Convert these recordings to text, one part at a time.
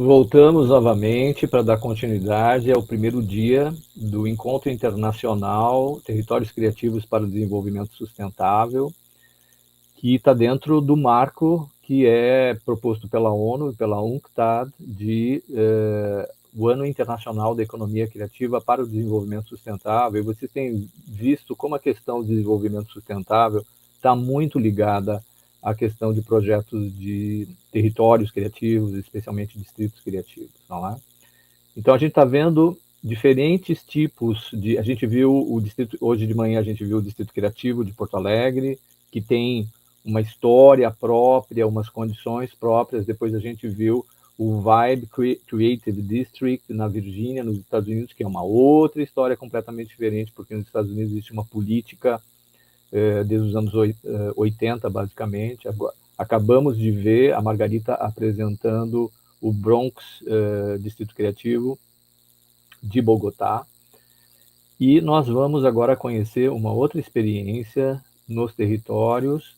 Voltamos novamente para dar continuidade ao primeiro dia do Encontro Internacional Territórios Criativos para o Desenvolvimento Sustentável, que está dentro do marco que é proposto pela ONU e pela UNCTAD o Ano Internacional da Economia Criativa para o Desenvolvimento Sustentável. E vocês têm visto como a questão do desenvolvimento sustentável está muito ligada à questão de projetos de territórios criativos, especialmente distritos criativos, não é? Então a gente está vendo diferentes tipos de... A gente viu o distrito... Hoje de manhã a gente viu o Distrito Criativo de Porto Alegre, que tem uma história própria, umas condições próprias. Depois a gente viu o Vibe Creative District na Virgínia, nos Estados Unidos, que é uma outra história completamente diferente, porque nos Estados Unidos existe uma política desde os anos 80, basicamente. Agora, acabamos de ver a Margarita apresentando o Bronx Distrito Criativo de Bogotá, e nós vamos agora conhecer uma outra experiência nos territórios,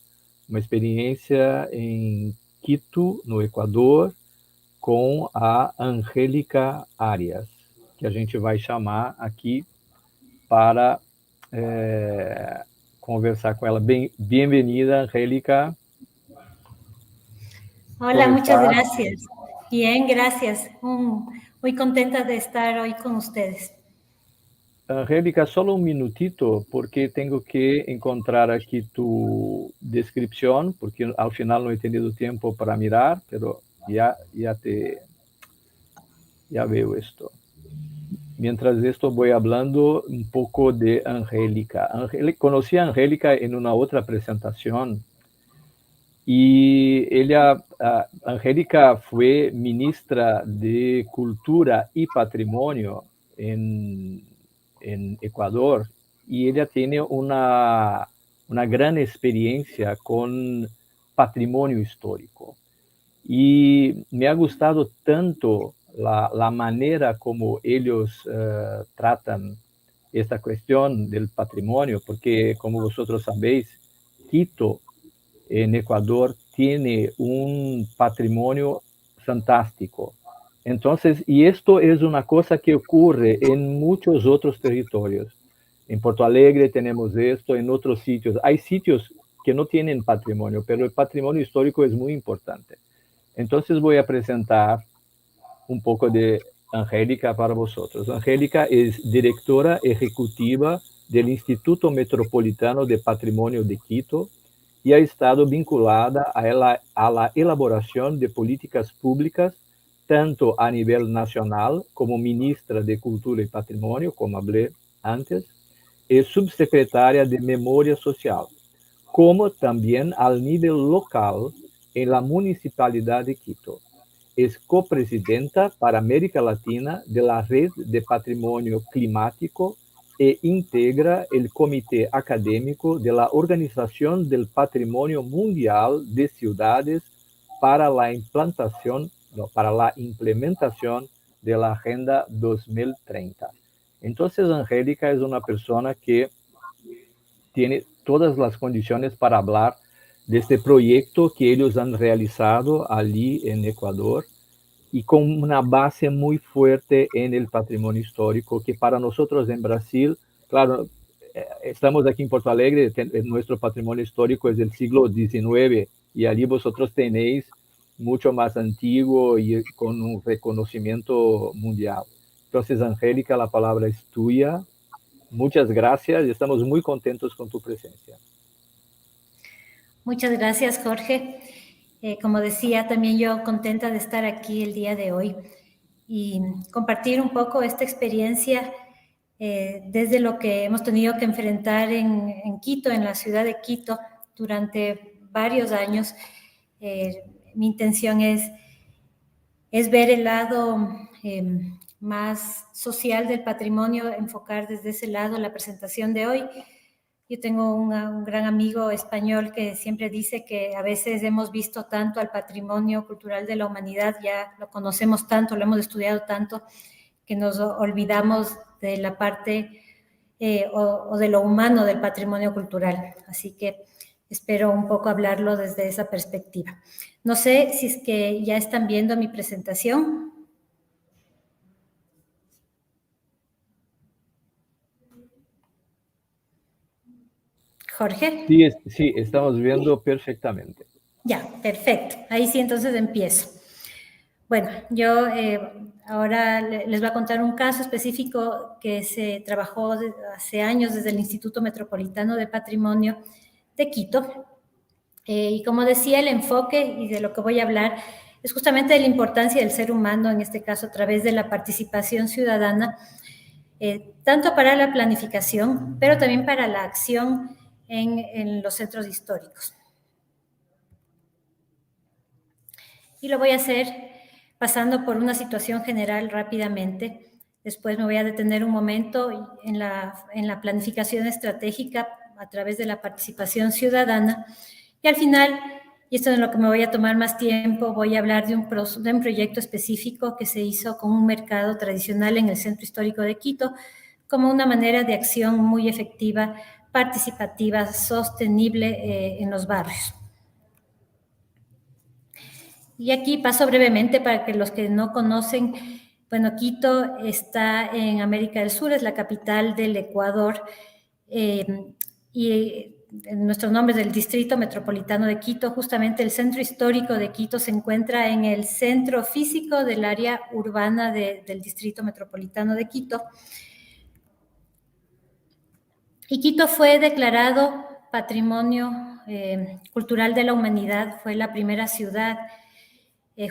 uma experiência em Quito, no Equador, com a Angélica Arias, que a gente vai chamar aqui para conversar com ela. Bem-vinda, Angélica. Hola, muchas gracias. Bien, gracias. Muy contenta de estar hoy con ustedes. Angélica, solo un minutito, porque tengo que encontrar aquí tu descripción, porque al final no he tenido tiempo para mirar, pero ya veo esto. Mientras esto voy hablando un poco de Angélica. Conocí a Angélica en una otra presentación, y Angélica fue ministra de Cultura y Patrimonio en Ecuador, y ella tiene una gran experiencia con patrimonio histórico. Y me ha gustado tanto la manera como ellos tratan esta cuestión del patrimonio, porque como vosotros sabéis, Quito en Ecuador tiene un patrimonio fantástico. Entonces, y esto es una cosa que ocurre en muchos otros territorios. En Porto Alegre tenemos esto, en otros sitios. Hay sitios que no tienen patrimonio, pero el patrimonio histórico es muy importante. Entonces voy a presentar un poco de Angélica para vosotros. Angélica es directora ejecutiva del Instituto Metropolitano de Patrimonio de Quito, y ha estado vinculada a la elaboración de políticas públicas, tanto a nivel nacional como ministra de Cultura y Patrimonio, como hablé antes, es subsecretaria de Memoria Social, como también al nivel local en la Municipalidad de Quito. Es copresidenta para América Latina de la Red de Patrimonio Climático e integra el comité académico de la Organización del Patrimonio Mundial de Ciudades para la implementación de la Agenda 2030. Entonces, Angélica es una persona que tiene todas las condiciones para hablar de este proyecto que ellos han realizado allí en Ecuador, y con una base muy fuerte en el patrimonio histórico, que para nosotros en Brasil, claro, estamos aquí en Porto Alegre, nuestro patrimonio histórico es del siglo XIX, y allí vosotros tenéis mucho más antiguo y con un reconocimiento mundial. Entonces, Angélica, la palabra es tuya. Muchas gracias y estamos muy contentos con tu presencia. Muchas gracias, Jorge. Como decía, también yo contenta de estar aquí el día de hoy y compartir un poco esta experiencia desde lo que hemos tenido que enfrentar en Quito, en la ciudad de Quito, durante varios años. Mi intención es ver el lado más social del patrimonio, enfocar desde ese lado la presentación de hoy. Yo tengo un gran amigo español que siempre dice que a veces hemos visto tanto al patrimonio cultural de la humanidad, ya lo conocemos tanto, lo hemos estudiado tanto, que nos olvidamos de la parte o de lo humano del patrimonio cultural. Así que espero un poco hablarlo desde esa perspectiva. No sé si es que ya están viendo mi presentación. Jorge. Sí, estamos viendo perfectamente. Ya, perfecto. Ahí sí, entonces empiezo. Bueno, yo ahora les voy a contar un caso específico que se trabajó hace años desde el Instituto Metropolitano de Patrimonio de Quito. Y como decía, el enfoque y de lo que voy a hablar es justamente de la importancia del ser humano, en este caso a través de la participación ciudadana, tanto para la planificación, pero también para la acción en los centros históricos. Y lo voy a hacer pasando por una situación general rápidamente. Después me voy a detener un momento en la planificación estratégica a través de la participación ciudadana. Y al final, y esto es en lo que me voy a tomar más tiempo, voy a hablar de un proyecto específico que se hizo con un mercado tradicional en el Centro Histórico de Quito, como una manera de acción muy efectiva, participativa, sostenible en los barrios. Y aquí paso brevemente para que los que no conocen, bueno, Quito está en América del Sur, es la capital del Ecuador, y nuestro nombre es del Distrito Metropolitano de Quito. Justamente el centro histórico de Quito se encuentra en el centro físico del área urbana del Distrito Metropolitano de Quito. Y Quito fue declarado Patrimonio Cultural de la Humanidad, fue la primera ciudad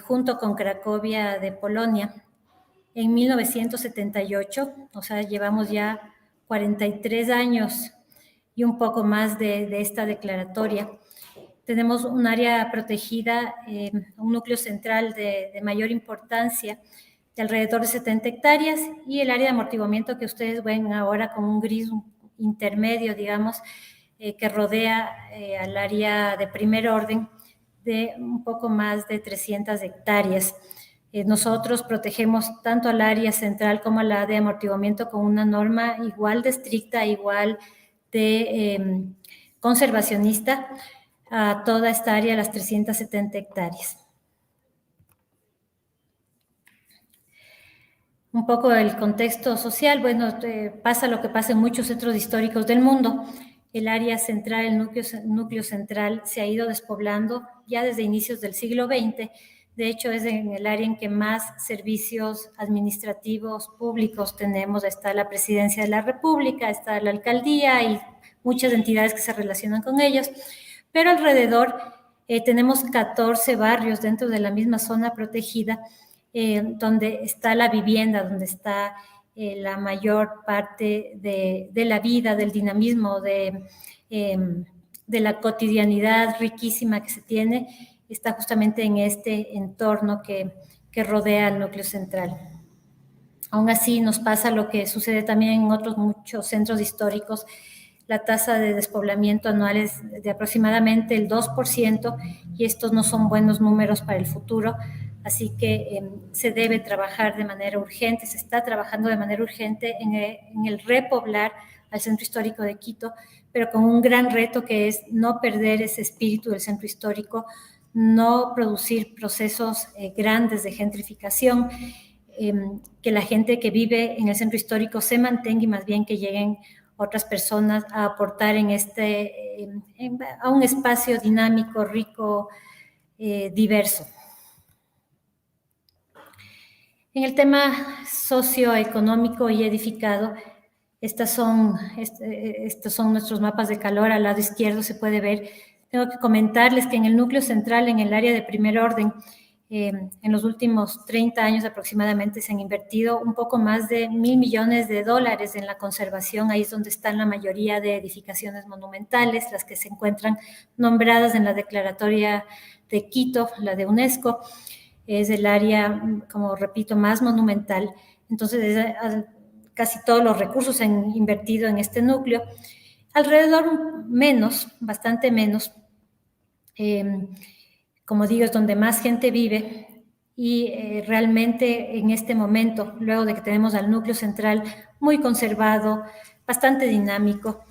junto con Cracovia de Polonia, en 1978, o sea, llevamos ya 43 años y un poco más de esta declaratoria. Tenemos un área protegida, un núcleo central de mayor importancia, de alrededor de 70 hectáreas, y el área de amortiguamiento que ustedes ven ahora con un gris intermedio, digamos, que rodea al área de primer orden, de un poco más de 300 hectáreas. Nosotros protegemos tanto al área central como a la de amortiguamiento con una norma igual de estricta, igual de conservacionista a toda esta área, las 370 hectáreas. Un poco el contexto social, bueno, pasa lo que pasa en muchos centros históricos del mundo. El área central, el núcleo central se ha ido despoblando ya desde inicios del siglo XX. De hecho, es en el área en que más servicios administrativos públicos tenemos. Está la Presidencia de la República, está la Alcaldía y muchas entidades que se relacionan con ellos. Pero alrededor tenemos 14 barrios dentro de la misma zona protegida, donde está la vivienda, donde está la mayor parte de la vida, del dinamismo, de la cotidianidad riquísima que se tiene, está justamente en este entorno que rodea el núcleo central. Aún así nos pasa lo que sucede también en otros muchos centros históricos. La tasa de despoblamiento anual es de aproximadamente el 2%, y estos no son buenos números para el futuro. Así que se debe trabajar de manera urgente, se está trabajando de manera urgente en el repoblar al centro histórico de Quito, pero con un gran reto que es no perder ese espíritu del centro histórico, no producir procesos grandes de gentrificación, que la gente que vive en el centro histórico se mantenga y más bien que lleguen otras personas a aportar a un espacio dinámico, rico, diverso. En el tema socioeconómico y edificado, estos son nuestros mapas de calor. Al lado izquierdo se puede ver. Tengo que comentarles que en el núcleo central, en el área de primer orden, en los últimos 30 años aproximadamente se han invertido un poco más de $1.000 millones en la conservación. Ahí es donde están la mayoría de edificaciones monumentales, las que se encuentran nombradas en la declaratoria de Quito, la de UNESCO. Es el área, como repito, más monumental. Entonces, casi todos los recursos se han invertido en este núcleo. Alrededor menos, bastante menos, como digo, es donde más gente vive, y realmente en este momento, luego de que tenemos al núcleo central muy conservado, bastante dinámico,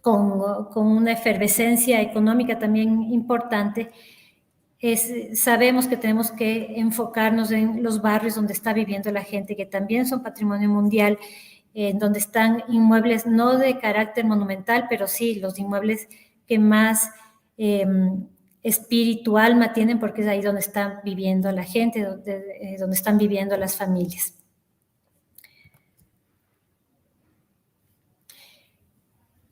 con una efervescencia económica también importante, sabemos que tenemos que enfocarnos en los barrios donde está viviendo la gente, que también son patrimonio mundial, donde están inmuebles no de carácter monumental, pero sí los inmuebles que más espíritu, alma tienen, porque es ahí donde está viviendo la gente, donde están viviendo las familias.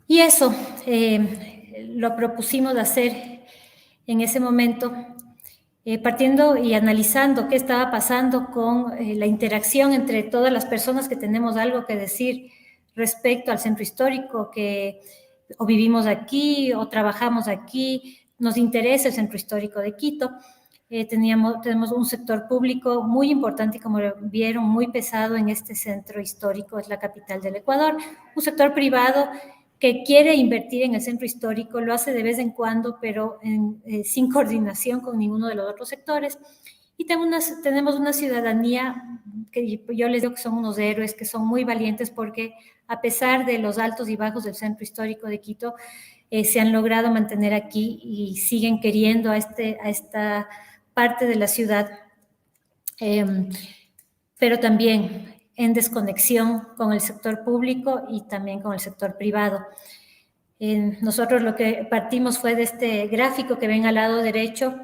Y eso lo propusimos hacer en ese momento, partiendo y analizando qué estaba pasando con la interacción entre todas las personas que tenemos algo que decir respecto al centro histórico, que o vivimos aquí o trabajamos aquí, nos interesa el centro histórico de Quito. Tenemos un sector público muy importante y, como vieron, muy pesado en este centro histórico, es la capital del Ecuador. Un sector privado que quiere invertir en el centro histórico, lo hace de vez en cuando, pero sin coordinación con ninguno de los otros sectores. Y tenemos una ciudadanía que yo les digo que son unos héroes, que son muy valientes, porque a pesar de los altos y bajos del centro histórico de Quito, se han logrado mantener aquí y siguen queriendo a esta parte de la ciudad, pero también en desconexión con el sector público y también con el sector privado. Nosotros lo que partimos fue de este gráfico que ven al lado derecho,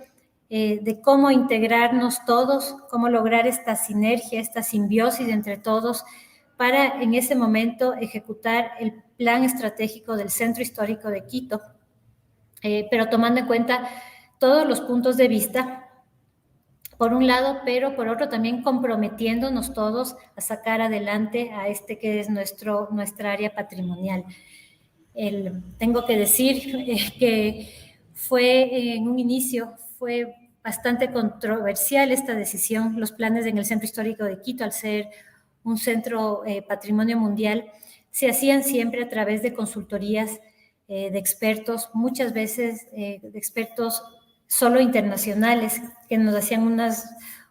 de cómo integrarnos todos, cómo lograr esta sinergia, esta simbiosis entre todos, para en ese momento ejecutar el plan estratégico del Centro Histórico de Quito, pero tomando en cuenta todos los puntos de vista, por un lado, pero por otro también comprometiéndonos todos a sacar adelante a este que es nuestra área patrimonial. Tengo que decir que en un inicio fue bastante controversial esta decisión. Los planes en el Centro Histórico de Quito, al ser un centro patrimonio mundial, se hacían siempre a través de consultorías de expertos, muchas veces de expertos solo internacionales, que nos hacían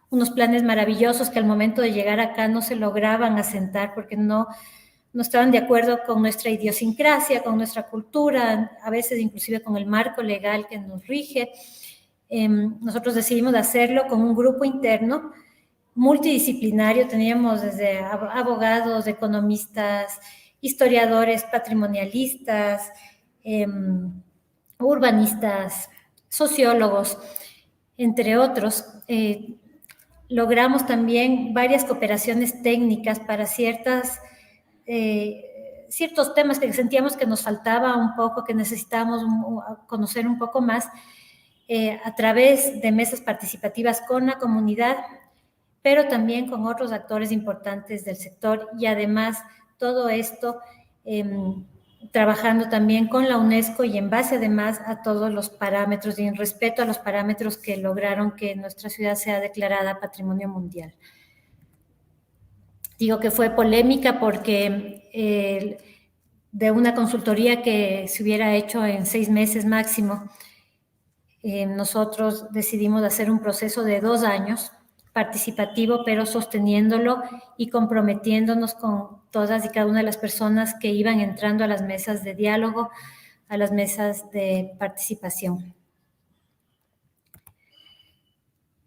unos planes maravillosos que al momento de llegar acá no se lograban asentar porque no estaban de acuerdo con nuestra idiosincrasia, con nuestra cultura, a veces inclusive con el marco legal que nos rige. Nosotros decidimos hacerlo con un grupo interno multidisciplinario. Teníamos desde abogados, economistas, historiadores, patrimonialistas, urbanistas, sociólogos, entre otros. Logramos también varias cooperaciones técnicas para ciertos temas que sentíamos que nos faltaba un poco, que necesitábamos conocer un poco más, a través de mesas participativas con la comunidad, pero también con otros actores importantes del sector, y además todo esto trabajando también con la UNESCO y en base además a todos los parámetros y en respeto a los parámetros que lograron que nuestra ciudad sea declarada Patrimonio Mundial. Digo que fue polémica porque de una consultoría que se hubiera hecho en 6 meses máximo, nosotros decidimos hacer un proceso de 2 años, participativo, pero sosteniéndolo y comprometiéndonos con todas y cada una de las personas que iban entrando a las mesas de diálogo, a las mesas de participación.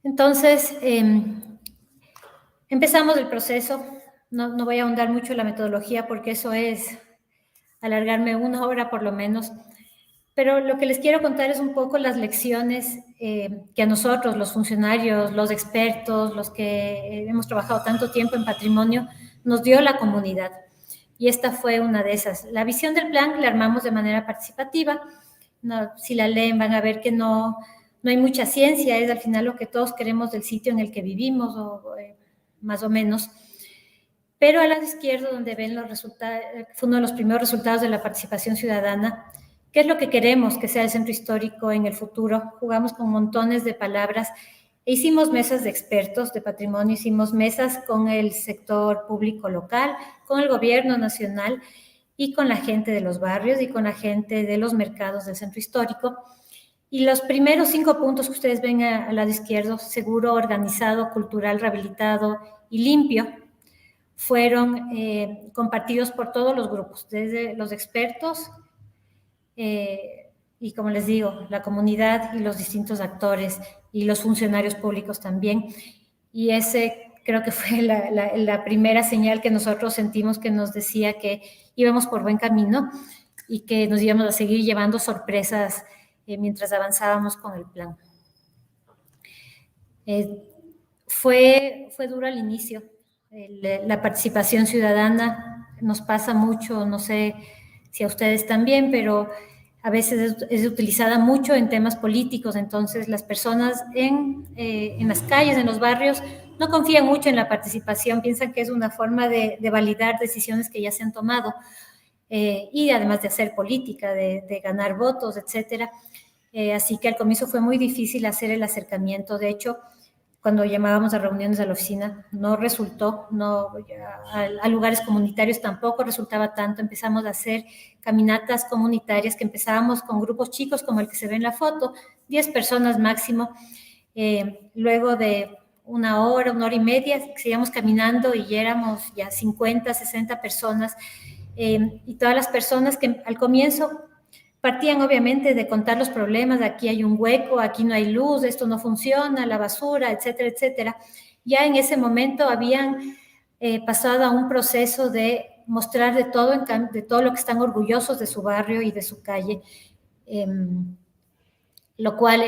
Entonces, empezamos el proceso. No voy a ahondar mucho en la metodología porque eso es alargarme 1 hora por lo menos, pero lo que les quiero contar es un poco las lecciones que a nosotros, los funcionarios, los expertos, los que hemos trabajado tanto tiempo en patrimonio, nos dio la comunidad. Y esta fue una de esas. La visión del plan la armamos de manera participativa. Si la leen van a ver que no hay mucha ciencia, es al final lo que todos queremos del sitio en el que vivimos, más o menos. Pero al lado izquierdo, donde ven los resultados, fue uno de los primeros resultados de la participación ciudadana. ¿Qué es lo que queremos que sea el centro histórico en el futuro? Jugamos con montones de palabras e hicimos mesas de expertos de patrimonio, hicimos mesas con el sector público local, con el gobierno nacional y con la gente de los barrios y con la gente de los mercados del centro histórico. Y los primeros 5 puntos que ustedes ven al lado izquierdo, seguro, organizado, cultural, rehabilitado y limpio, fueron compartidos por todos los grupos, desde los expertos y, como les digo, la comunidad y los distintos actores y los funcionarios públicos también. Y ese creo que fue la primera señal que nosotros sentimos que nos decía que íbamos por buen camino y que nos íbamos a seguir llevando sorpresas mientras avanzábamos con el plan. Fue duro al inicio. La participación ciudadana nos pasa mucho, no sé si a ustedes también, pero a veces es utilizada mucho en temas políticos. Entonces las personas en las calles, en los barrios, no confían mucho en la participación, piensan que es una forma de validar decisiones que ya se han tomado, y además de hacer política, de ganar votos, etcétera. Así que al comienzo fue muy difícil hacer el acercamiento. De hecho, cuando llamábamos a reuniones a la oficina, no resultó, a lugares comunitarios tampoco resultaba tanto. Empezamos a hacer caminatas comunitarias que empezábamos con grupos chicos como el que se ve en la foto, 10 personas máximo. Luego de una hora y media, seguíamos caminando y éramos ya 50, 60 personas. Y todas las personas que al comienzo partían obviamente de contar los problemas, aquí hay un hueco, aquí no hay luz, esto no funciona, la basura, etcétera, etcétera. Ya en ese momento habían pasado a un proceso de mostrar de todo lo que están orgullosos de su barrio y de su calle, lo cual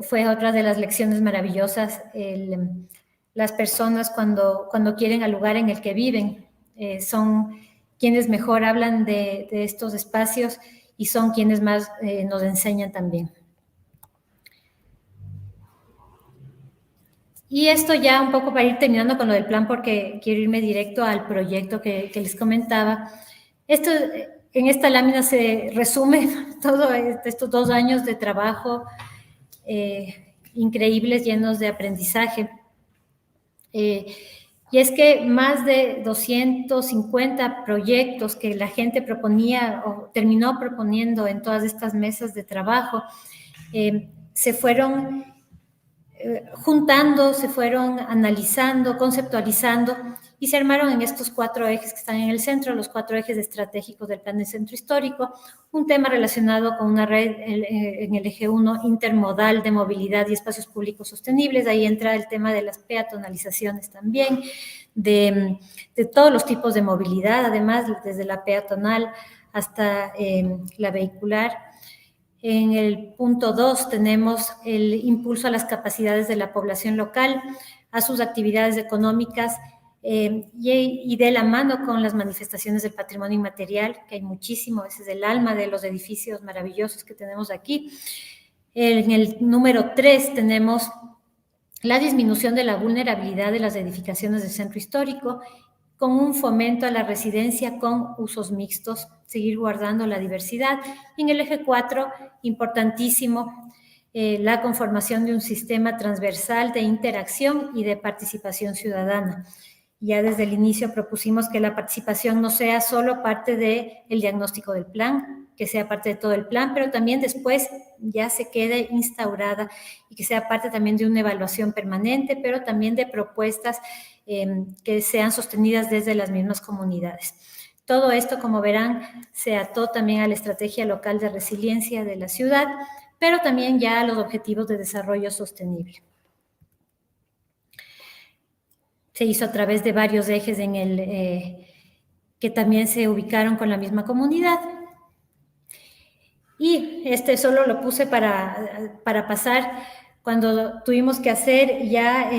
fue otra de las lecciones maravillosas. Las personas cuando quieren al lugar en el que viven, son quienes mejor hablan de estos espacios y son quienes más nos enseñan también. Y esto ya un poco para ir terminando con lo del plan, porque quiero irme directo al proyecto que les comentaba. Esto, en esta lámina se resume todos estos 2 años de trabajo increíbles, llenos de aprendizaje. Y es que más de 250 proyectos que la gente proponía o terminó proponiendo en todas estas mesas de trabajo, se fueron juntando, se fueron analizando, conceptualizando y se armaron en estos 4 ejes que están en el centro, los 4 ejes estratégicos del Plan de Centro Histórico, un tema relacionado con una red en el eje 1 intermodal de movilidad y espacios públicos sostenibles. Ahí entra el tema de las peatonalizaciones también, de todos los tipos de movilidad, además desde la peatonal hasta la vehicular. En el punto 2 tenemos el impulso a las capacidades de la población local, a sus actividades económicas y de la mano con las manifestaciones del patrimonio inmaterial, que hay muchísimo, ese es el alma de los edificios maravillosos que tenemos aquí. En el número 3 tenemos la disminución de la vulnerabilidad de las edificaciones del centro histórico, con un fomento a la residencia con usos mixtos, seguir guardando la diversidad. Y en el eje 4, importantísimo, la conformación de un sistema transversal de interacción y de participación ciudadana. Ya desde el inicio propusimos que la participación no sea solo parte del diagnóstico del plan, que sea parte de todo el plan, pero también después ya se quede instaurada y que sea parte también de una evaluación permanente, pero también de propuestas que sean sostenidas desde las mismas comunidades. Todo esto, como verán, se ató también a la estrategia local de resiliencia de la ciudad, pero también ya a los objetivos de desarrollo sostenible. Se hizo a través de varios ejes que también se ubicaron con la misma comunidad. Y solo lo puse para pasar cuando tuvimos que hacer ya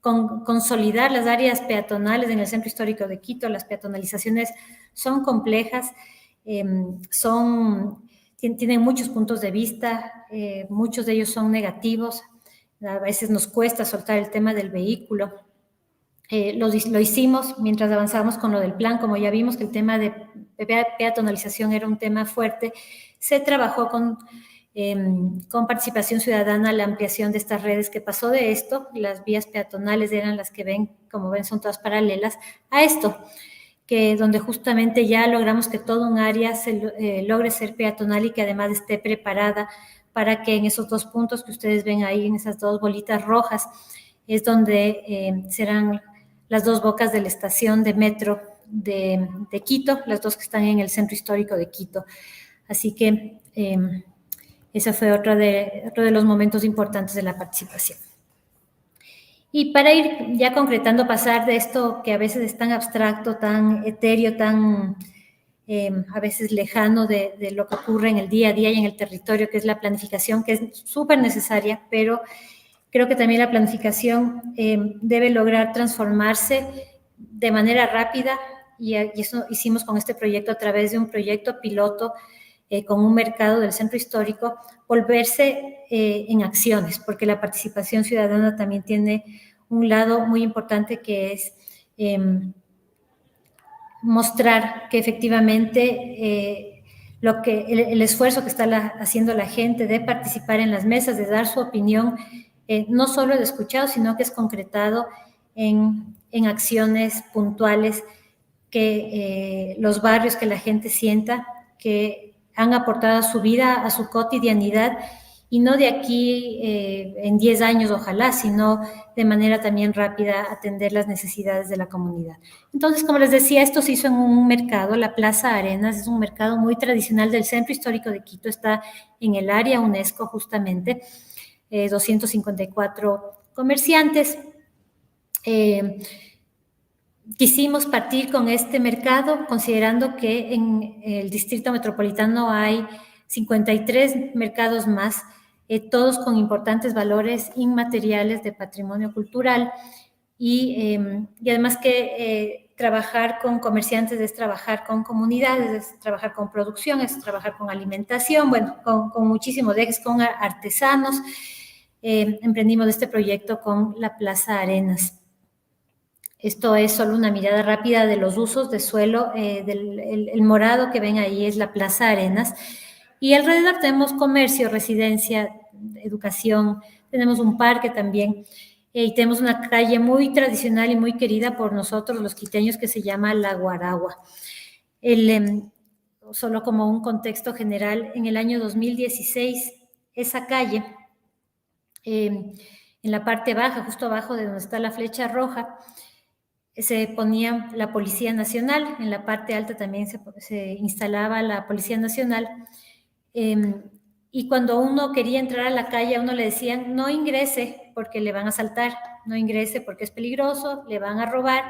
consolidar las áreas peatonales en el centro histórico de Quito. Las peatonalizaciones son complejas, tienen muchos puntos de vista, muchos de ellos son negativos. A veces nos cuesta soltar el tema del vehículo. Lo hicimos mientras avanzábamos con lo del plan. Como ya vimos que el tema de peatonalización era un tema fuerte, se trabajó con participación ciudadana la ampliación de estas redes. Que pasó de esto, las vías peatonales eran las que ven, como ven, son todas paralelas a esto, que donde justamente ya logramos que todo un área logre ser peatonal y que además esté preparada para que en esos 2 puntos que ustedes ven ahí, en esas 2 bolitas rojas, es donde serán las 2 bocas de la estación de metro de Quito, las 2 que están en el centro histórico de Quito. Así que ese fue otro de los momentos importantes de la participación. Y para ir ya concretando, pasar de esto que a veces es tan abstracto, tan etéreo, tan a veces lejano de lo que ocurre en el día a día y en el territorio, que es la planificación, que es súper necesaria, pero creo que también la planificación debe lograr transformarse de manera rápida, y eso hicimos con este proyecto a través de un proyecto piloto con un mercado del centro histórico, volverse en acciones, porque la participación ciudadana también tiene un lado muy importante, que es mostrar que efectivamente el esfuerzo que está haciendo la gente de participar en las mesas, de dar su opinión, no solo es escuchado, sino que es concretado en acciones puntuales, que los barrios, que la gente sienta que han aportado a su vida, a su cotidianidad, y no de aquí en 10 años, ojalá, sino de manera también rápida atender las necesidades de la comunidad. Entonces, como les decía, esto se hizo en un mercado, la Plaza Arenas, es un mercado muy tradicional del Centro Histórico de Quito, está en el área UNESCO justamente, 254 comerciantes. Quisimos partir con este mercado considerando que en el distrito metropolitano hay 53 mercados más, todos con importantes valores inmateriales de patrimonio cultural, y además que trabajar con comerciantes es trabajar con comunidades, es trabajar con producción, es trabajar con alimentación, bueno, con muchísimos ejes, con artesanos. Emprendimos este proyecto con la Plaza Arenas. Esto es solo una mirada rápida de los usos de suelo. El morado que ven ahí es la Plaza Arenas. Y alrededor tenemos comercio, residencia, educación, tenemos un parque también. Y tenemos una calle muy tradicional y muy querida por nosotros, los quiteños, que se llama La Guaragua. Solo como un contexto general, en el año 2016, esa calle, en la parte baja, justo abajo de donde está la flecha roja, se ponía la Policía Nacional, en la parte alta también se instalaba la Policía Nacional, y cuando uno quería entrar a la calle, a uno le decían, no ingrese porque le van a asaltar, no ingrese porque es peligroso, le van a robar.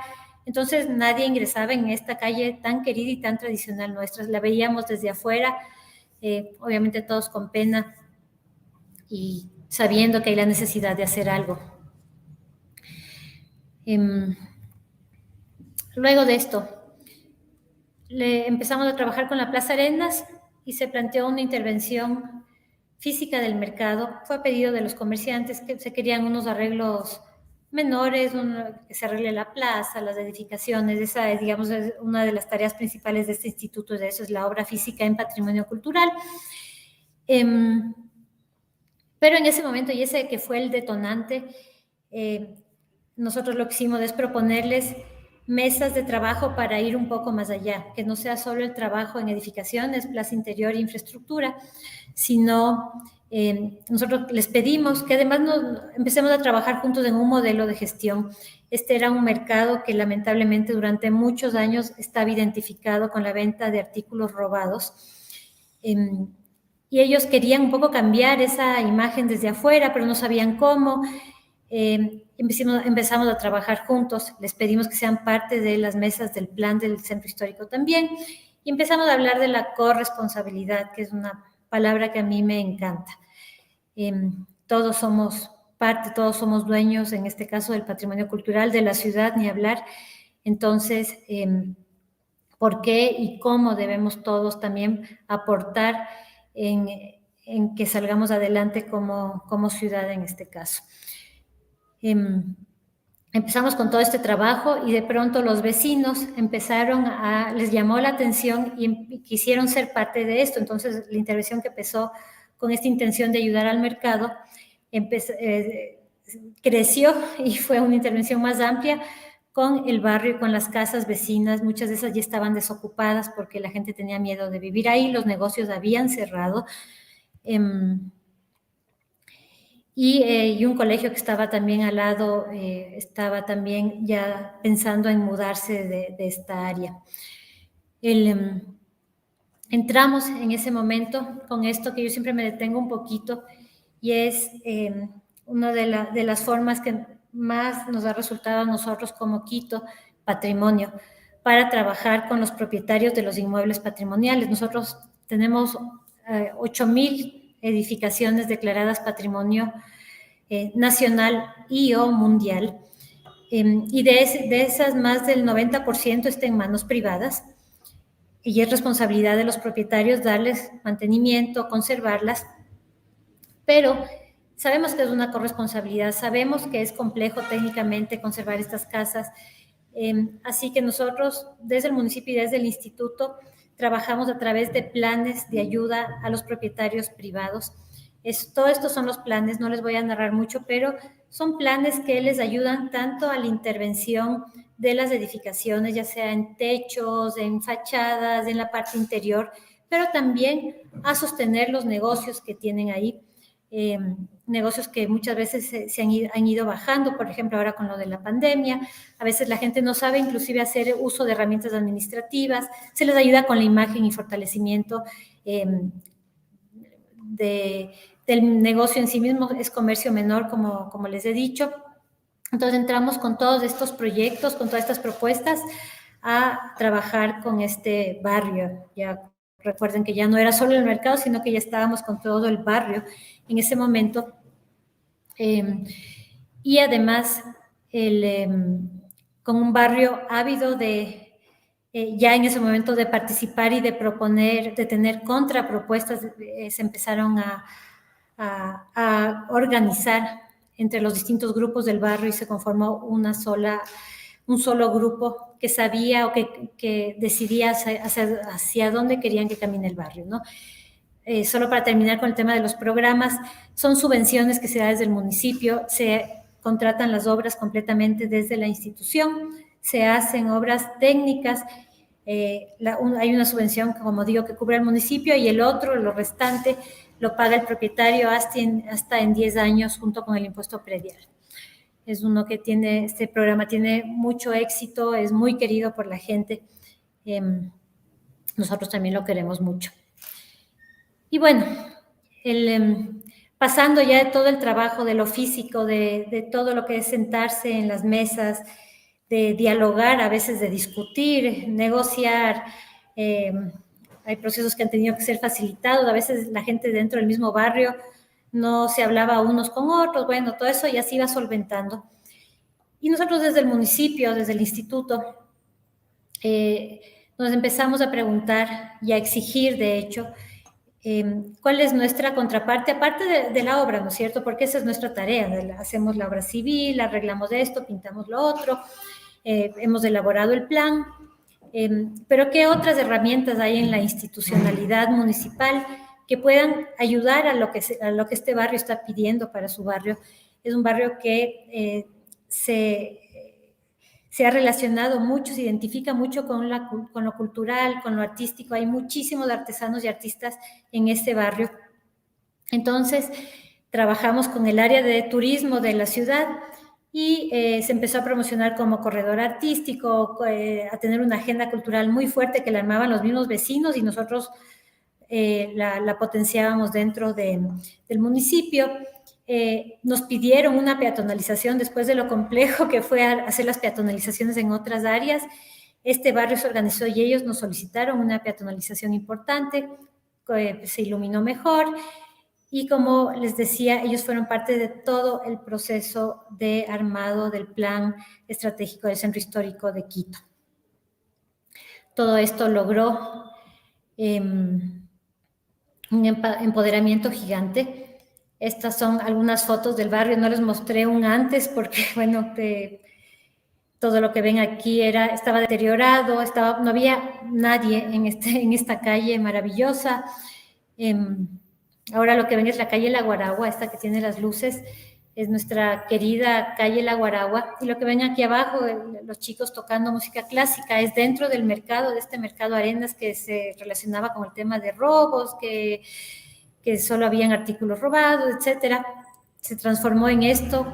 Entonces nadie ingresaba en esta calle tan querida y tan tradicional nuestra, la veíamos desde afuera, obviamente todos con pena y sabiendo que hay la necesidad de hacer algo. Luego de esto, empezamos a trabajar con la Plaza Arenas y se planteó una intervención física del mercado. Fue a pedido de los comerciantes, que se querían unos arreglos menores, que se arregle la plaza, las edificaciones. Esa es, digamos, es una de las tareas principales de este instituto, de eso es la obra física en patrimonio cultural. Pero en ese momento, y ese que fue el detonante, nosotros lo que hicimos es proponerles mesas de trabajo para ir un poco más allá, que no sea solo el trabajo en edificaciones, plaza interior e infraestructura, sino nosotros les pedimos que además empecemos a trabajar juntos en un modelo de gestión. Este era un mercado que lamentablemente durante muchos años estaba identificado con la venta de artículos robados. Y ellos querían un poco cambiar esa imagen desde afuera, pero no sabían cómo. Empezamos a trabajar juntos, les pedimos que sean parte de las mesas del plan del centro histórico también, y empezamos a hablar de la corresponsabilidad, que es una palabra que a mí me encanta. Todos somos parte, todos somos dueños, en este caso, del patrimonio cultural de la ciudad, ni hablar. Entonces, ¿por qué y cómo debemos todos también aportar en que salgamos adelante como ciudad en este caso? Empezamos con todo este trabajo y de pronto los vecinos les llamó la atención y quisieron ser parte de esto. Entonces la intervención, que empezó con esta intención de ayudar al mercado, creció y fue una intervención más amplia con el barrio y con las casas vecinas. Muchas de esas ya estaban desocupadas porque la gente tenía miedo de vivir ahí, los negocios habían cerrado. Y un colegio que estaba también al lado, estaba también ya pensando en mudarse de esta área. Entramos en ese momento con esto que yo siempre me detengo un poquito, y es una de las formas que más nos ha resultado a nosotros como Quito Patrimonio para trabajar con los propietarios de los inmuebles patrimoniales. Nosotros tenemos 8,000 edificaciones declaradas patrimonio nacional y o mundial, y de esas más del 90% está en manos privadas, y es responsabilidad de los propietarios darles mantenimiento, conservarlas, pero sabemos que es una corresponsabilidad, sabemos que es complejo técnicamente conservar estas casas, así que nosotros desde el municipio y desde el instituto trabajamos a través de planes de ayuda a los propietarios privados. Todo esto son los planes, no les voy a narrar mucho, pero son planes que les ayudan tanto a la intervención de las edificaciones, ya sea en techos, en fachadas, en la parte interior, pero también a sostener los negocios que tienen ahí. Negocios que muchas veces se han ido bajando, por ejemplo, ahora con lo de la pandemia. A veces la gente no sabe inclusive hacer uso de herramientas administrativas, se les ayuda con la imagen y fortalecimiento del negocio en sí mismo, es comercio menor, como les he dicho. Entonces entramos con todos estos proyectos, con todas estas propuestas, a trabajar con este barrio. Ya recuerden que ya no era solo el mercado, sino que ya estábamos con todo el barrio en ese momento. Y además, con un barrio ávido de, ya en ese momento, de participar y de proponer, de tener contrapropuestas, se empezaron a organizar entre los distintos grupos del barrio y se conformó un solo grupo que sabía o que decidía hacia dónde querían que camine el barrio, ¿no? Solo para terminar con el tema de los programas, son subvenciones que se da desde el municipio, se contratan las obras completamente desde la institución, se hacen obras técnicas, hay una subvención, como digo, que cubre el municipio y el otro, lo restante, lo paga el propietario hasta en 10 años junto con el impuesto predial. Es uno que este programa tiene mucho éxito, es muy querido por la gente. Nosotros también lo queremos mucho. Y bueno, pasando ya de todo el trabajo de lo físico, de todo lo que es sentarse en las mesas, de dialogar, a veces de discutir, negociar, hay procesos que han tenido que ser facilitados, a veces la gente dentro del mismo barrio no se hablaba unos con otros, bueno, todo eso ya se iba solventando. Y nosotros desde el municipio, desde el instituto, nos empezamos a preguntar y a exigir, de hecho, cuál es nuestra contraparte, aparte de la obra, ¿no es cierto? Porque esa es nuestra tarea, hacemos la obra civil, arreglamos esto, pintamos lo otro, hemos elaborado el plan, pero ¿qué otras herramientas hay en la institucionalidad municipal que puedan ayudar a lo que este barrio está pidiendo para su barrio? Es un barrio que se ha relacionado mucho, se identifica mucho con lo cultural, con lo artístico. Hay muchísimos artesanos y artistas en este barrio. Entonces, trabajamos con el área de turismo de la ciudad y se empezó a promocionar como corredor artístico, a tener una agenda cultural muy fuerte que la armaban los mismos vecinos y nosotros la potenciábamos dentro del municipio. Nos pidieron una peatonalización después de lo complejo que fue hacer las peatonalizaciones en otras áreas. Este barrio se organizó y ellos nos solicitaron una peatonalización importante, se iluminó mejor y, como les decía, ellos fueron parte de todo el proceso de armado del plan estratégico del Centro Histórico de Quito. Todo esto logró un empoderamiento gigante. Estas son algunas fotos del barrio, no les mostré un antes porque, bueno, todo lo que ven aquí estaba deteriorado, no había nadie en esta calle maravillosa. Ahora lo que ven es la calle La Guaragua, esta que tiene las luces, es nuestra querida calle La Guaragua. Y lo que ven aquí abajo, los chicos tocando música clásica, es dentro del mercado, de este mercado Arenas que se relacionaba con el tema de robos, que solo habían artículos robados, etcétera. Se transformó en esto,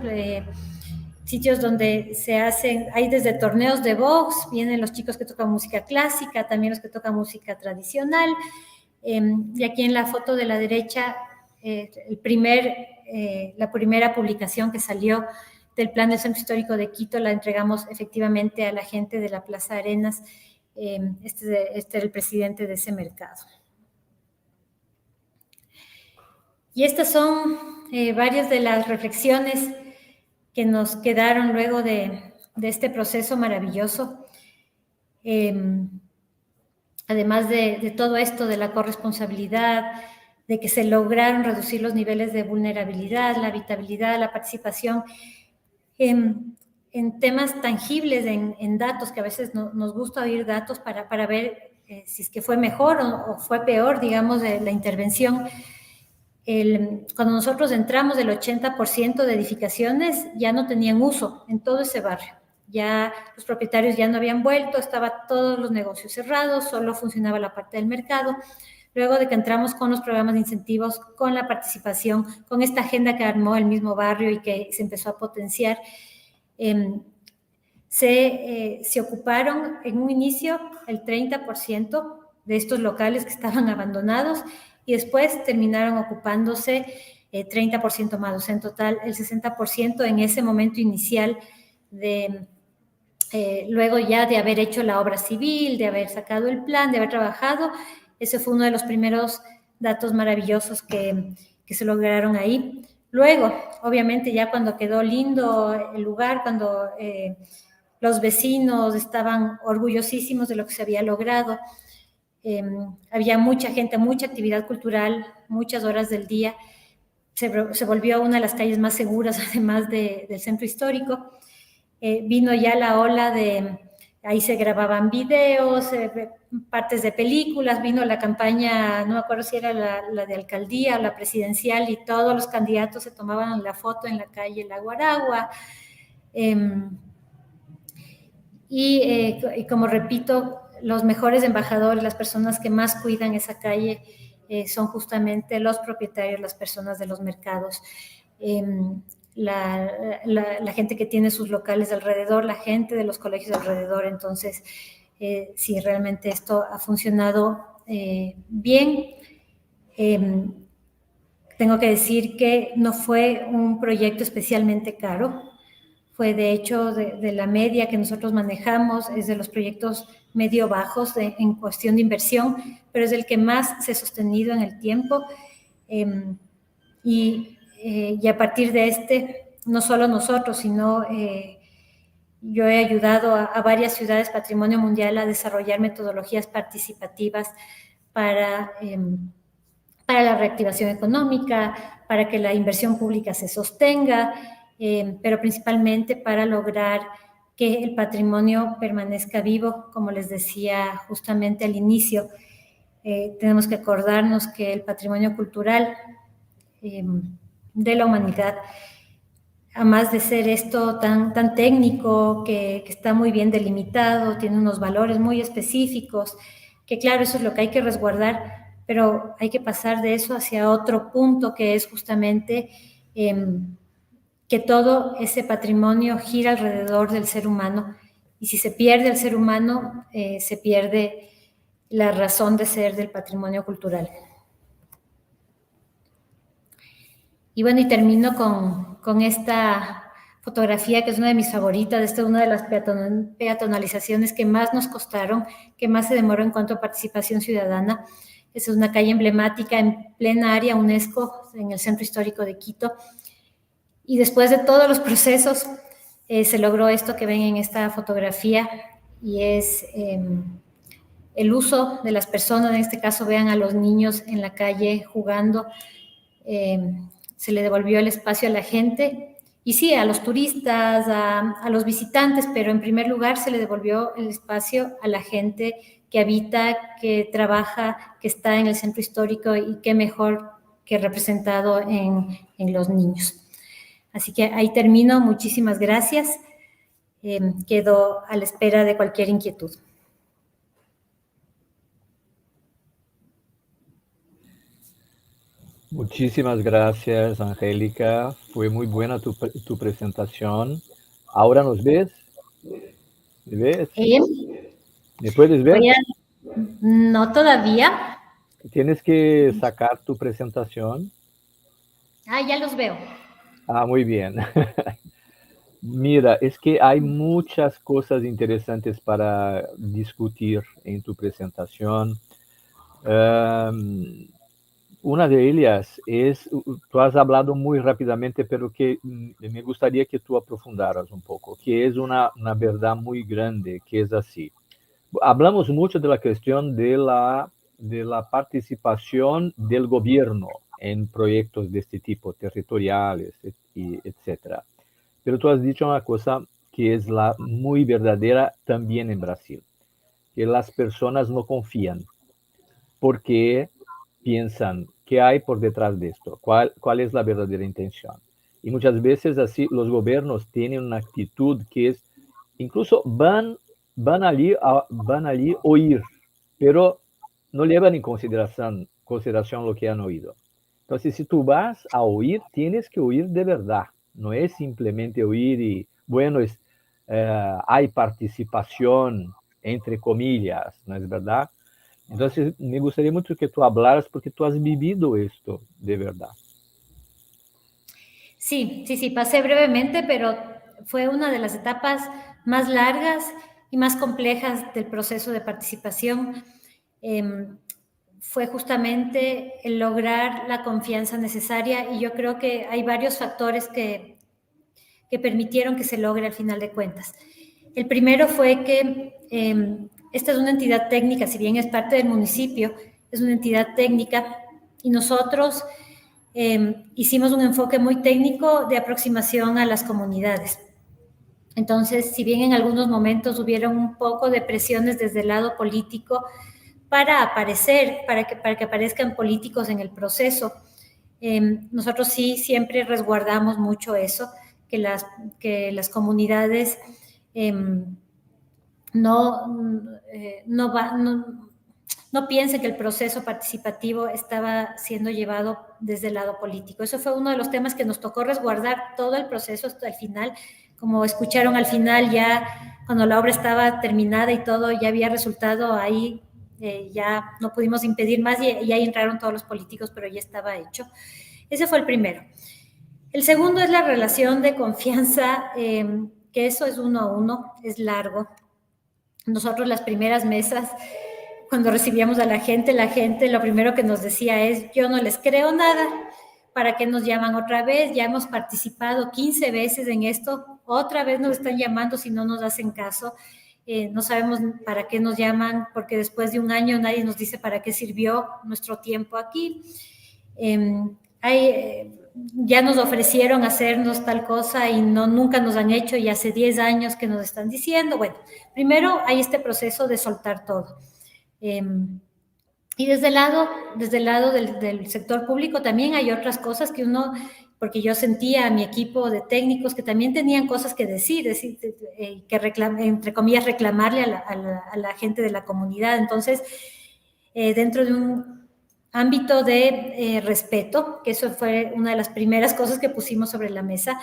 sitios donde hay desde torneos de box, vienen los chicos que tocan música clásica, también los que tocan música tradicional. Y aquí en la foto de la derecha, la primera publicación que salió del plan del Centro Histórico de Quito la entregamos efectivamente a la gente de la Plaza Arenas. Este era el presidente de ese mercado. Y estas son varias de las reflexiones que nos quedaron luego de este proceso maravilloso. Además de todo esto, de la corresponsabilidad, de que se lograron reducir los niveles de vulnerabilidad, la habitabilidad, la participación en temas tangibles, en datos, que a veces nos gusta oír datos para ver si es que fue mejor o fue peor, digamos, de la intervención. Cuando nosotros entramos, el 80% de edificaciones ya no tenían uso en todo ese barrio. Ya los propietarios ya no habían vuelto, estaban todos los negocios cerrados, solo funcionaba la parte del mercado. Luego de que entramos con los programas de incentivos, con la participación, con esta agenda que armó el mismo barrio y que se empezó a potenciar, se ocuparon en un inicio el 30% de estos locales que estaban abandonados y después terminaron ocupándose 30% más, o sea, en total el 60% en ese momento inicial luego ya de haber hecho la obra civil, de haber sacado el plan, de haber trabajado. Ese fue uno de los primeros datos maravillosos que se lograron ahí. Luego, obviamente, ya cuando quedó lindo el lugar, cuando los vecinos estaban orgullosísimos de lo que se había logrado, había mucha gente, mucha actividad cultural, muchas horas del día. Se volvió una de las calles más seguras, además del centro histórico. Vino ya la ola ahí se grababan videos, partes de películas, vino la campaña, no me acuerdo si era la de alcaldía o la presidencial, y todos los candidatos se tomaban la foto en la calle La Guaragua. Y como repito, los mejores embajadores, las personas que más cuidan esa calle, son justamente los propietarios, las personas de los mercados. La gente que tiene sus locales alrededor, la gente de los colegios alrededor. Entonces, sí, realmente esto ha funcionado bien. Tengo que decir que no fue un proyecto especialmente caro. Fue, de hecho, de la media que nosotros manejamos, es de los proyectos medio bajos en cuestión de inversión, pero es el que más se ha sostenido en el tiempo. Y a partir de no solo nosotros, sino yo he ayudado a varias ciudades Patrimonio Mundial a desarrollar metodologías participativas para la reactivación económica, para que la inversión pública se sostenga, pero principalmente para lograr que el patrimonio permanezca vivo. Como les decía justamente al inicio, tenemos que acordarnos que el patrimonio cultural de la humanidad, además de ser esto tan técnico, que está muy bien delimitado, tiene unos valores muy específicos, que claro, eso es lo que hay que resguardar, pero hay que pasar de eso hacia otro punto, que es justamente que todo ese patrimonio gira alrededor del ser humano, y si se pierde el ser humano, se pierde la razón de ser del patrimonio cultural. Y bueno, y termino con esta fotografía, que es una de mis favoritas. Esta es una de las peatonalizaciones que más nos costaron, que más se demoró en cuanto a participación ciudadana. Es una calle emblemática en plena área UNESCO, en el Centro Histórico de Quito. Y después de todos los procesos, se logró esto que ven en esta fotografía, y es el uso de las personas. En este caso, vean a los niños en la calle jugando. Se le devolvió el espacio a la gente, y sí, a los turistas, a los visitantes, pero en primer lugar se le devolvió el espacio a la gente que habita, que trabaja, que está en el centro histórico, y qué mejor que representado en los niños. Así que ahí termino. Muchísimas gracias. Quedo a la espera de cualquier inquietud. Muchísimas gracias, Angélica. Fue muy buena tu presentación. ¿Ahora nos ves? ¿Me ves? ¿Me puedes ver? No todavía. Tienes que sacar tu presentación. Ya los veo. Muy bien. Mira, es que hay muchas cosas interesantes para discutir en tu presentación. Em, una de ellas es, tú has hablado muy rápidamente, pero que me gustaría que tú aprofundaras un poco, que es una verdad muy grande, que es así. Hablamos mucho de la cuestión de la participación del gobierno en proyectos de este tipo, territoriales, etcétera. Pero tú has dicho una cosa que es la muy verdadera también en Brasil, que las personas no confían porque piensan qué hay por detrás de esto, cuál es la verdadera intención. Y muchas veces así los gobiernos tienen una actitud que es, incluso van allí a oír, pero no llevan en consideración lo que han oído. Entonces, si tú vas a oír, tienes que oír de verdad. No es simplemente oír y, bueno, hay participación, entre comillas, ¿no es verdad? Entonces, me gustaría mucho que tú hablaras porque tú has vivido esto de verdad. Sí, sí, sí, pasé brevemente, pero fue una de las etapas más largas y más complejas del proceso de participación. Fue justamente el lograr la confianza necesaria y yo creo que hay varios factores que permitieron que se logre al final de cuentas. El primero fue que esta es una entidad técnica, si bien es parte del municipio, es una entidad técnica y nosotros hicimos un enfoque muy técnico de aproximación a las comunidades. Entonces, si bien en algunos momentos hubieron un poco de presiones desde el lado político para aparecer, para que aparezcan políticos en el proceso, nosotros sí siempre resguardamos mucho eso, que las comunidades no piensen que el proceso participativo estaba siendo llevado desde el lado político. Eso fue uno de los temas que nos tocó resguardar todo el proceso hasta el final. Como escucharon al final, ya cuando la obra estaba terminada y todo, ya había resultado ahí, ya no pudimos impedir más y ahí entraron todos los políticos, pero ya estaba hecho. Ese fue el primero. El segundo es la relación de confianza, que eso es 1 a 1, es largo. Nosotros las primeras mesas, cuando recibíamos a la gente lo primero que nos decía es, yo no les creo nada, ¿para qué nos llaman otra vez? Ya hemos participado 15 veces en esto, otra vez nos están llamando si no nos hacen caso. No sabemos para qué nos llaman, porque después de un año nadie nos dice para qué sirvió nuestro tiempo aquí. Ya nos ofrecieron hacernos tal cosa y nunca nos han hecho y hace 10 años que nos están diciendo. Bueno, primero hay este proceso de soltar todo. Y desde el lado del sector público también hay otras cosas que porque yo sentía a mi equipo de técnicos que también tenían cosas que decir que entre comillas, reclamarle a la gente de la comunidad. Entonces, dentro de un ámbito de respeto, que eso fue una de las primeras cosas que pusimos sobre la mesa,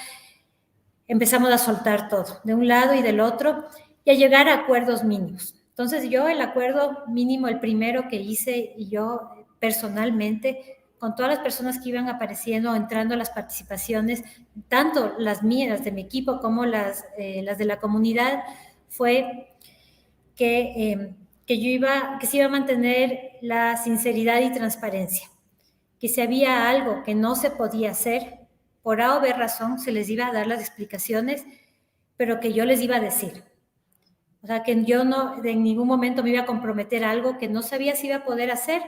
empezamos a soltar todo, de un lado y del otro, y a llegar a acuerdos mínimos. Entonces yo el acuerdo mínimo, el primero que hice y yo personalmente, con todas las personas que iban apareciendo o entrando a las participaciones, tanto las mías, de mi equipo, como las de la comunidad, fue que se iba a mantener la sinceridad y transparencia, que si había algo que no se podía hacer, por A o B razón, se les iba a dar las explicaciones, pero que yo les iba a decir. O sea, que yo no en ningún momento me iba a comprometer a algo que no sabía si iba a poder hacer,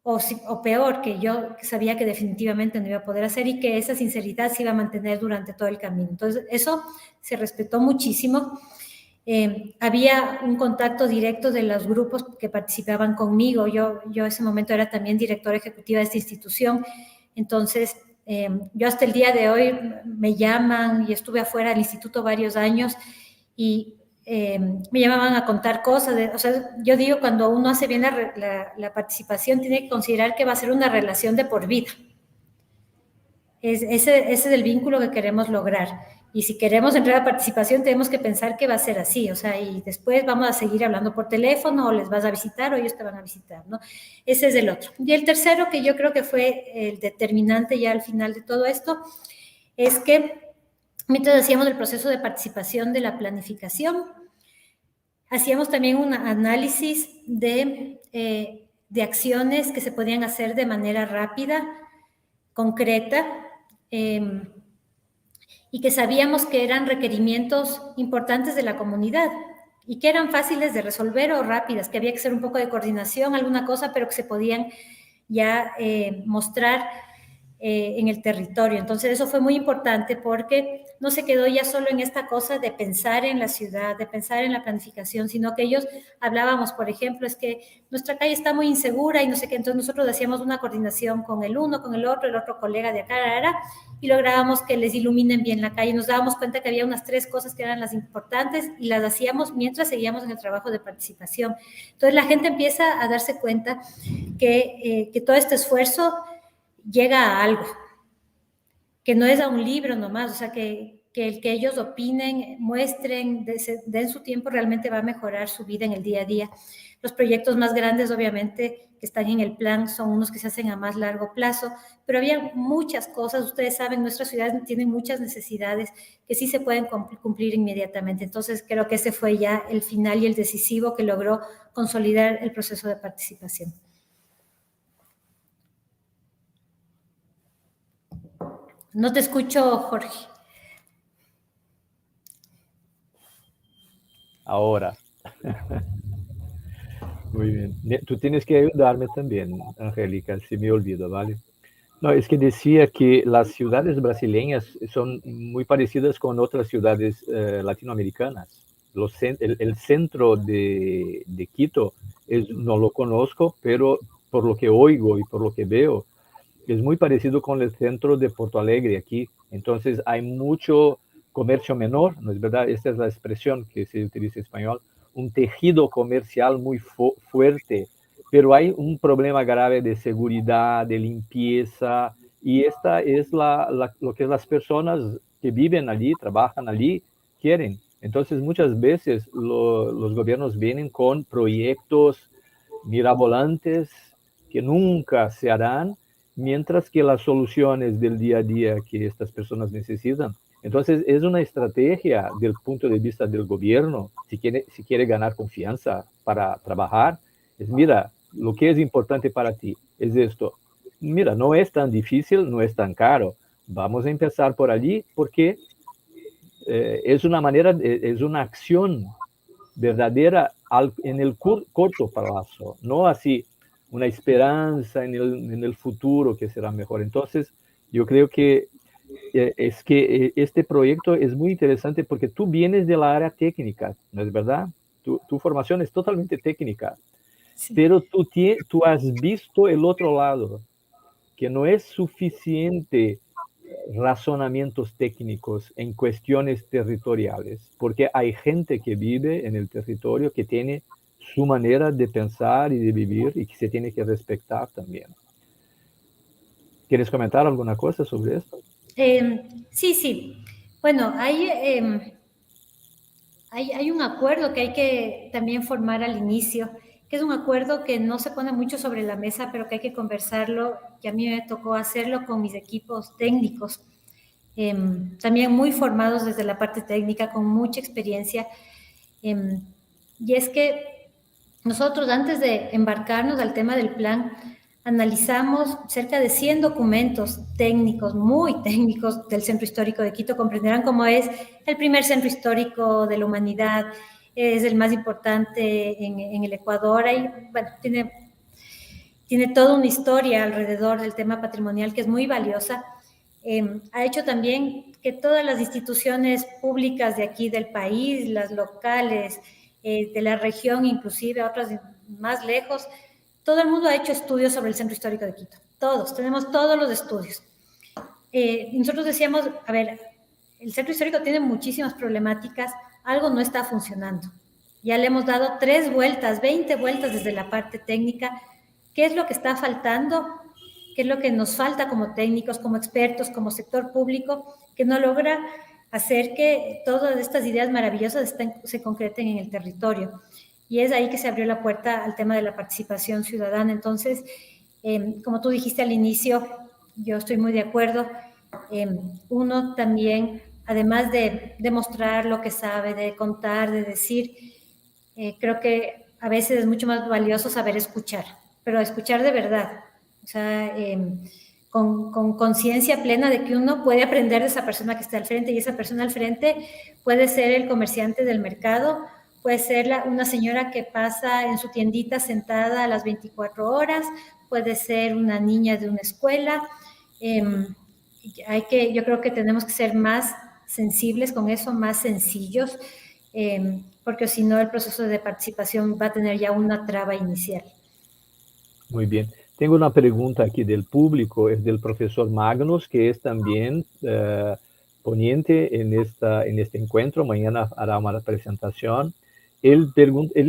o peor, que yo sabía que definitivamente no iba a poder hacer y que esa sinceridad se iba a mantener durante todo el camino. Entonces, eso se respetó muchísimo. Había un contacto directo de los grupos que participaban conmigo. Yo en ese momento era también directora ejecutiva de esta institución. Entonces, yo hasta el día de hoy me llaman y estuve afuera del instituto varios años y me llamaban a contar cosas. O sea, yo digo, cuando uno hace bien la participación, tiene que considerar que va a ser una relación de por vida. Ese es el vínculo que queremos lograr. Y si queremos entrar a participación, tenemos que pensar que va a ser así, o sea, y después vamos a seguir hablando por teléfono, o les vas a visitar, o ellos te van a visitar, ¿no? Ese es el otro. Y el tercero, que yo creo que fue el determinante ya al final de todo esto, es que Mientras hacíamos el proceso de participación de la planificación, hacíamos también un análisis de acciones que se podían hacer de manera rápida, concreta, y que sabíamos que eran requerimientos importantes de la comunidad y que eran fáciles de resolver o rápidas, que había que hacer un poco de coordinación, alguna cosa, pero que se podían ya mostrar en el territorio. Entonces eso fue muy importante porque no se quedó ya solo en esta cosa de pensar en la ciudad, de pensar en la planificación, sino que ellos hablábamos, por ejemplo, es que nuestra calle está muy insegura y no sé qué, entonces nosotros hacíamos una coordinación con el uno, con el otro colega de acá, y lográbamos que les iluminen bien la calle. Nos dábamos cuenta que había unas 3 cosas que eran las importantes y las hacíamos mientras seguíamos en el trabajo de participación. Entonces la gente empieza a darse cuenta que todo este esfuerzo llega a algo, que no es a un libro nomás, o sea, que el que ellos opinen, muestren, den su tiempo, realmente va a mejorar su vida en el día a día. Los proyectos más grandes, obviamente, que están en el plan, son unos que se hacen a más largo plazo, pero había muchas cosas, ustedes saben, nuestras ciudades tienen muchas necesidades que sí se pueden cumplir inmediatamente. Entonces, creo que ese fue ya el final y el decisivo que logró consolidar el proceso de participación. No te escucho, Jorge. Ahora. Muy bien. Tú tienes que ayudarme también, Angélica, si me olvido, ¿vale? No, es que decía que las ciudades brasileñas son muy parecidas con otras ciudades latinoamericanas. El centro de Quito no lo conozco, pero por lo que oigo y por lo que veo, es muy parecido con el centro de Porto Alegre aquí. Entonces hay mucho comercio menor, ¿no es verdad? Esta es la expresión que se utiliza en español, un tejido comercial muy fuerte, pero hay un problema grave de seguridad, de limpieza, y esta es lo que las personas que viven allí, trabajan allí, quieren. Entonces muchas veces los gobiernos vienen con proyectos mirabolantes que nunca se harán, mientras que las soluciones del día a día que estas personas necesitan. Entonces, es una estrategia del punto de vista del gobierno, si quiere ganar confianza para trabajar, es mira, lo que es importante para ti es esto. Mira, no es tan difícil, no es tan caro. Vamos a empezar por allí porque es una manera, es una acción verdadera en el corto plazo, no así una esperanza en el futuro que será mejor. Entonces, yo creo que es que este proyecto es muy interesante porque tú vienes de la área técnica, ¿no es verdad? Tu formación es totalmente técnica, Sí. pero tú has visto el otro lado, que no es suficiente razonamientos técnicos en cuestiones territoriales, porque hay gente que vive en el territorio que tiene su manera de pensar y de vivir y que se tiene que respetar también. ¿Quieres comentar alguna cosa sobre esto? Sí. Bueno, hay un acuerdo que hay que también formar al inicio, que es un acuerdo que no se pone mucho sobre la mesa, pero que hay que conversarlo, y a mí me tocó hacerlo con mis equipos técnicos, también muy formados desde la parte técnica, con mucha experiencia. Y es que nosotros, antes de embarcarnos al tema del plan, analizamos cerca de 100 documentos técnicos, muy técnicos, del Centro Histórico de Quito. Comprenderán cómo es el primer centro histórico de la humanidad, es el más importante en el Ecuador. Y, bueno, tiene toda una historia alrededor del tema patrimonial que es muy valiosa. Ha hecho también que todas las instituciones públicas de aquí del país, las locales, de la región, inclusive otras más lejos, todo el mundo ha hecho estudios sobre el Centro Histórico de Quito. Todos, tenemos todos los estudios. Nosotros decíamos, a ver, el Centro Histórico tiene muchísimas problemáticas, algo no está funcionando. Ya le hemos dado 3 vueltas, 20 vueltas desde la parte técnica. ¿Qué es lo que está faltando? ¿Qué es lo que nos falta como técnicos, como expertos, como sector público, que no logra hacer que todas estas ideas maravillosas se concreten en el territorio? Y es ahí que se abrió la puerta al tema de la participación ciudadana. Entonces, como tú dijiste al inicio, yo estoy muy de acuerdo. Uno también además de mostrar lo que sabe, de contar, de decir, creo que a veces es mucho más valioso saber escuchar, pero escuchar de verdad, o sea, con conciencia plena de que uno puede aprender de esa persona que está al frente, y esa persona al frente puede ser el comerciante del mercado, puede ser una señora que pasa en su tiendita sentada a las 24 horas, puede ser una niña de una escuela. Yo creo que tenemos que ser más sensibles con eso, más sencillos, porque si no el proceso de participación va a tener ya una traba inicial. Muy bien. Tengo una pregunta aquí del público, es del profesor Magnus, que es también ponente en este encuentro. Mañana hará una presentación. Él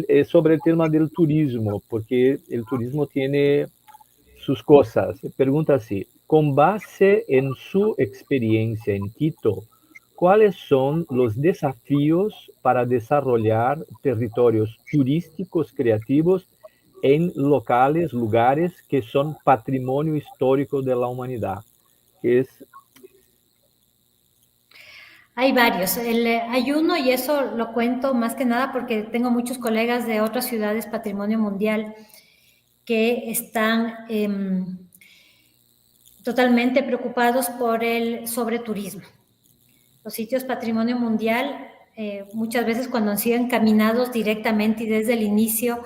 es sobre el tema del turismo, porque el turismo tiene sus cosas. Pregunta así, con base en su experiencia en Quito, ¿cuáles son los desafíos para desarrollar territorios turísticos creativos en lugares que son patrimonio histórico de la humanidad? Que es... Hay varios. Hay uno, y eso lo cuento más que nada porque tengo muchos colegas de otras ciudades patrimonio mundial que están totalmente preocupados por el sobreturismo. Los sitios patrimonio mundial, muchas veces cuando han sido encaminados directamente y desde el inicio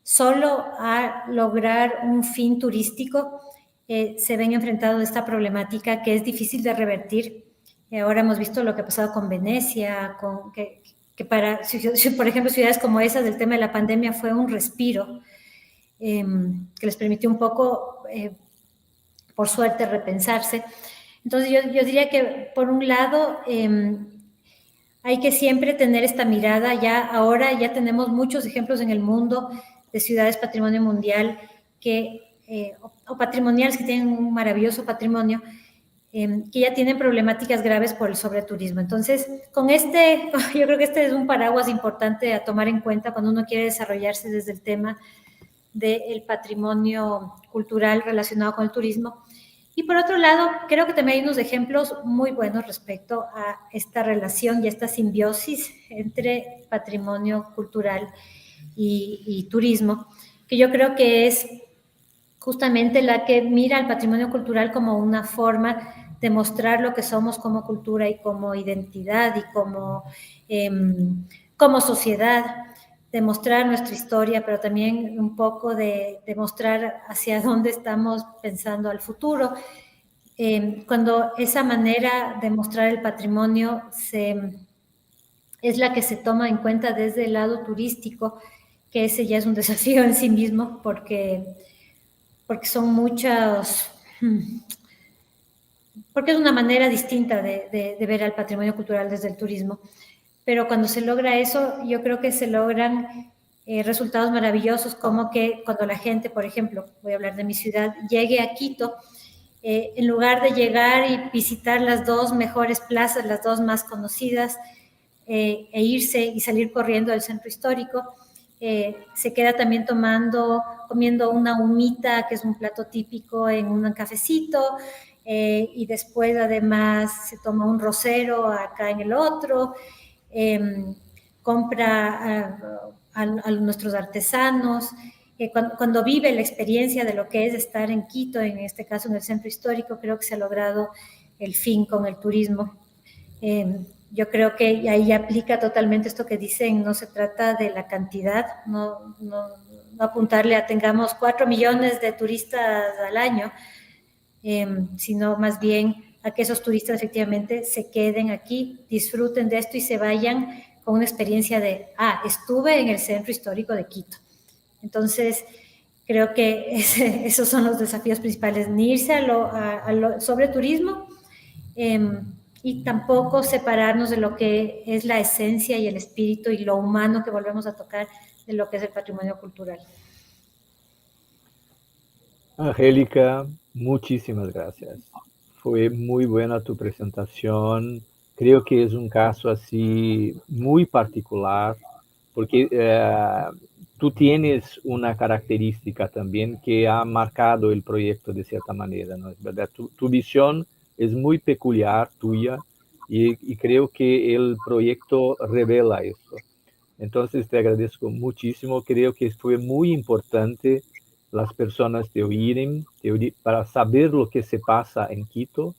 solo a lograr un fin turístico, se ven enfrentados a esta problemática que es difícil de revertir. Ahora hemos visto lo que ha pasado con Venecia, que para, por ejemplo, ciudades como esas, del tema de la pandemia fue un respiro que les permitió un poco, por suerte, repensarse. Entonces yo diría que por un lado hay que siempre tener esta mirada. Ahora ya tenemos muchos ejemplos en el mundo de ciudades patrimonio mundial o patrimoniales que tienen un maravilloso patrimonio, que ya tienen problemáticas graves por el sobreturismo. Entonces, yo creo que este es un paraguas importante a tomar en cuenta cuando uno quiere desarrollarse desde el tema del patrimonio cultural relacionado con el turismo. Y por otro lado, creo que también hay unos ejemplos muy buenos respecto a esta relación y esta simbiosis entre patrimonio cultural y turismo, que yo creo que es justamente la que mira al patrimonio cultural como una forma de mostrar lo que somos como cultura y como identidad y como sociedad, de mostrar nuestra historia, pero también un poco de mostrar hacia dónde estamos pensando al futuro. Cuando esa manera de mostrar el patrimonio es la que se toma en cuenta desde el lado turístico, que ese ya es un desafío en sí mismo, porque son muchos, porque es una manera distinta de ver al patrimonio cultural desde el turismo. Pero cuando se logra eso, yo creo que se logran resultados maravillosos, como que cuando la gente, por ejemplo, voy a hablar de mi ciudad, llegue a Quito, en lugar de llegar y visitar las dos mejores plazas, las dos más conocidas, e irse y salir corriendo del centro histórico, se queda también comiendo una humita, que es un plato típico, en un cafecito, y después además se toma un rosero acá en el otro, compra a nuestros artesanos. Cuando vive la experiencia de lo que es estar en Quito, en este caso en el centro histórico, creo que se ha logrado el fin con el turismo. Yo creo que ahí aplica totalmente esto que dicen, no se trata de la cantidad, no apuntarle a tengamos 4 millones de turistas al año, sino más bien a que esos turistas efectivamente se queden aquí, disfruten de esto y se vayan con una experiencia de, estuve en el centro histórico de Quito. Entonces, creo que esos son los desafíos principales, ni irse a lo sobre turismo, y tampoco separarnos de lo que es la esencia y el espíritu y lo humano que volvemos a tocar de lo que es el patrimonio cultural. Angélica, muchísimas gracias. Fue muy buena tu presentación. Creo que es un caso así muy particular, porque tú tienes una característica también que ha marcado el proyecto de cierta manera, ¿no es verdad? Tu visión es muy peculiar tuya y creo que el proyecto revela eso. Entonces te agradezco muchísimo, creo que fue muy importante las personas te oíren para saber lo que se pasa en Quito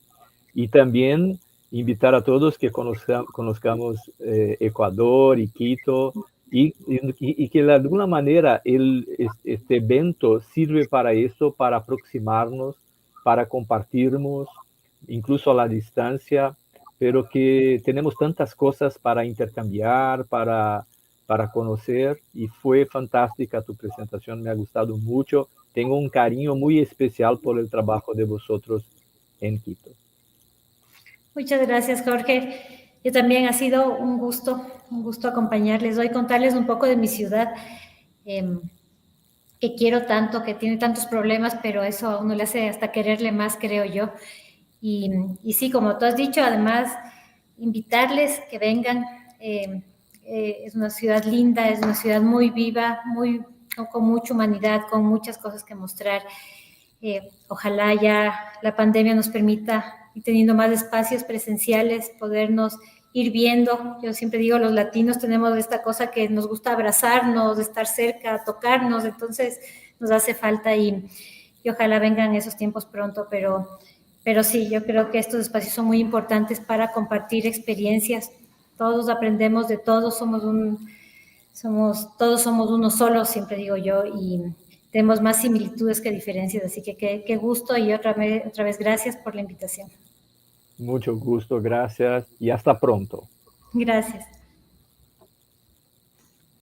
y también invitar a todos que conozcamos Ecuador y Quito y que de alguna manera este evento sirve para eso, para aproximarnos, para compartirnos, incluso a la distancia, pero que tenemos tantas cosas para intercambiar, para conocer, y fue fantástica tu presentación, me ha gustado mucho. Tengo un cariño muy especial por el trabajo de vosotros en Quito. Muchas gracias, Jorge. Yo también ha sido un gusto acompañarles hoy, contarles un poco de mi ciudad, que quiero tanto, que tiene tantos problemas, pero eso a uno le hace hasta quererle más, creo yo. Y sí, como tú has dicho, además, invitarles que vengan. Es una ciudad linda, es una ciudad muy viva, con mucha humanidad, con muchas cosas que mostrar. Ojalá ya la pandemia nos permita, y teniendo más espacios presenciales, podernos ir viendo. Yo siempre digo, los latinos tenemos esta cosa que nos gusta abrazarnos, estar cerca, tocarnos, entonces nos hace falta y ojalá vengan esos tiempos pronto, pero sí, yo creo que estos espacios son muy importantes para compartir experiencias. Todos aprendemos de todos, todos somos uno solo, siempre digo yo, y tenemos más similitudes que diferencias, así que qué gusto y otra vez gracias por la invitación. Mucho gusto, gracias y hasta pronto. Gracias.